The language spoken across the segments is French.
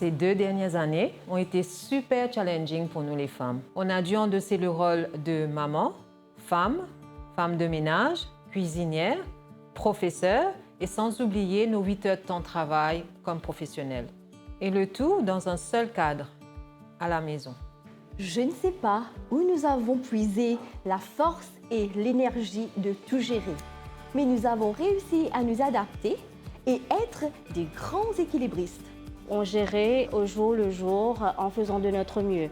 Ces 2 dernières années ont été super challenging pour nous les femmes. On a dû endosser le rôle de maman, femme de ménage, cuisinière, professeur et sans oublier nos 8 heures de temps de travail comme professionnels. Et le tout dans un seul cadre, à la maison. Je ne sais pas où nous avons puisé la force et l'énergie de tout gérer, mais nous avons réussi à nous adapter et être des grands équilibristes. On gérait au jour le jour en faisant de notre mieux.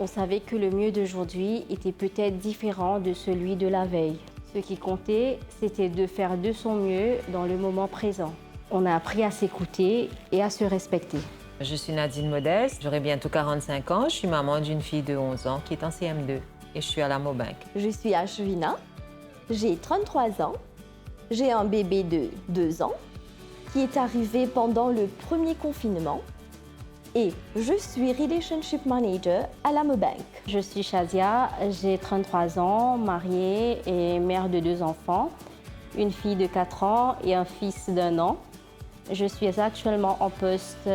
On savait que le mieux d'aujourd'hui était peut-être différent de celui de la veille. Ce qui comptait, c'était de faire de son mieux dans le moment présent. On a appris à s'écouter et à se respecter. Je suis Nadine Modeste, j'aurai bientôt 45 ans, je suis maman d'une fille de 11 ans qui est en CM2 et je suis à la Mobank. Je suis Ashwina, j'ai 33 ans, j'ai un bébé de 2 ans qui est arrivé pendant le premier confinement et je suis Relationship Manager à la Mobank. Je suis Shazia, j'ai 33 ans, mariée et mère de 2 enfants, une fille de 4 ans et un fils d'1 an. Je suis actuellement en poste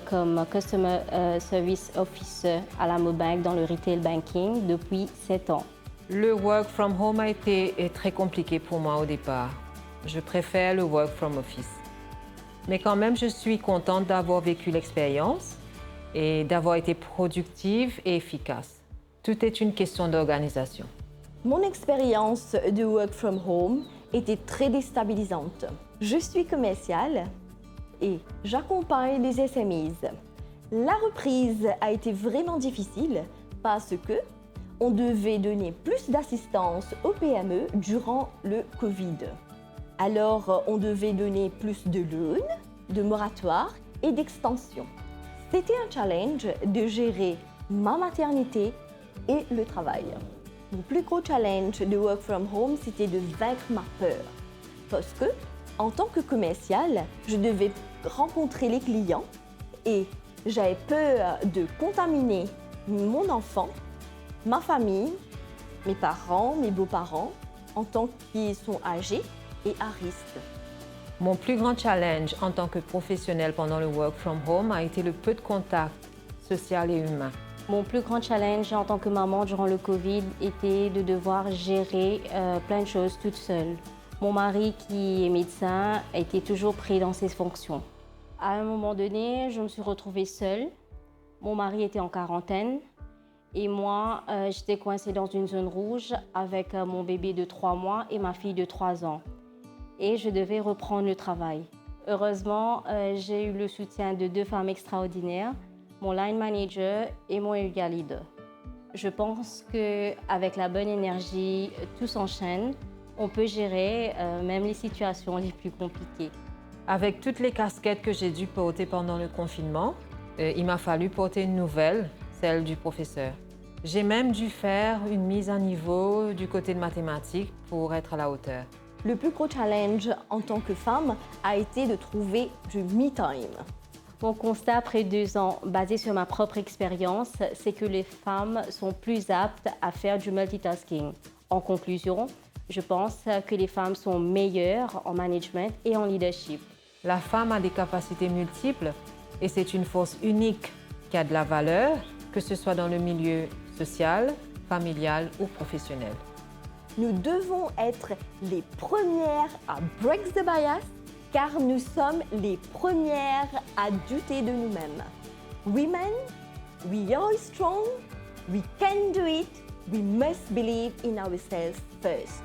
comme Customer Service Officer à la Mobank dans le retail banking depuis 7 ans. Le work from home a été très compliqué pour moi au départ. Je préfère le work from office. Mais quand même, je suis contente d'avoir vécu l'expérience et d'avoir été productive et efficace. Tout est une question d'organisation. Mon expérience de work from home était très déstabilisante. Je suis commerciale et j'accompagne les SMEs. La reprise a été vraiment difficile parce que on devait donner plus d'assistance aux PME durant le Covid. Alors, on devait donner plus de loans, de moratoires et d'extensions. C'était un challenge de gérer ma maternité et le travail. Mon plus gros challenge de work from home, c'était de vaincre ma peur. Parce que, en tant que commerciale, je devais rencontrer les clients et j'avais peur de contaminer mon enfant, ma famille, mes parents, mes beaux-parents, en tant qu'ils sont âgés et à risque. Mon plus grand challenge en tant que professionnelle pendant le work from home a été le peu de contact social et humain. Mon plus grand challenge en tant que maman durant le Covid était de devoir gérer plein de choses toute seule. Mon mari, qui est médecin, était toujours pris dans ses fonctions. À un moment donné, je me suis retrouvée seule. Mon mari était en quarantaine et moi, j'étais coincée dans une zone rouge avec mon bébé de 3 mois et ma fille de 3 ans. Et je devais reprendre le travail. Heureusement, j'ai eu le soutien de 2 femmes extraordinaires, mon line manager et mon area leader. Je pense qu'avec la bonne énergie, tout s'enchaîne. On peut gérer même les situations les plus compliquées. Avec toutes les casquettes que j'ai dû porter pendant le confinement, il m'a fallu porter une nouvelle, celle du professeur. J'ai même dû faire une mise à niveau du côté de mathématiques pour être à la hauteur. Le plus gros challenge en tant que femme a été de trouver du me-time. Mon constat après 2 ans, basé sur ma propre expérience, c'est que les femmes sont plus aptes à faire du multitasking. En conclusion, je pense que les femmes sont meilleures en management et en leadership. La femme a des capacités multiples et c'est une force unique qui a de la valeur, que ce soit dans le milieu social, familial ou professionnel. Nous devons être les premières à break the bias car nous sommes les premières à douter de nous-mêmes. Women, we are strong, we can do it, we must believe in ourselves first.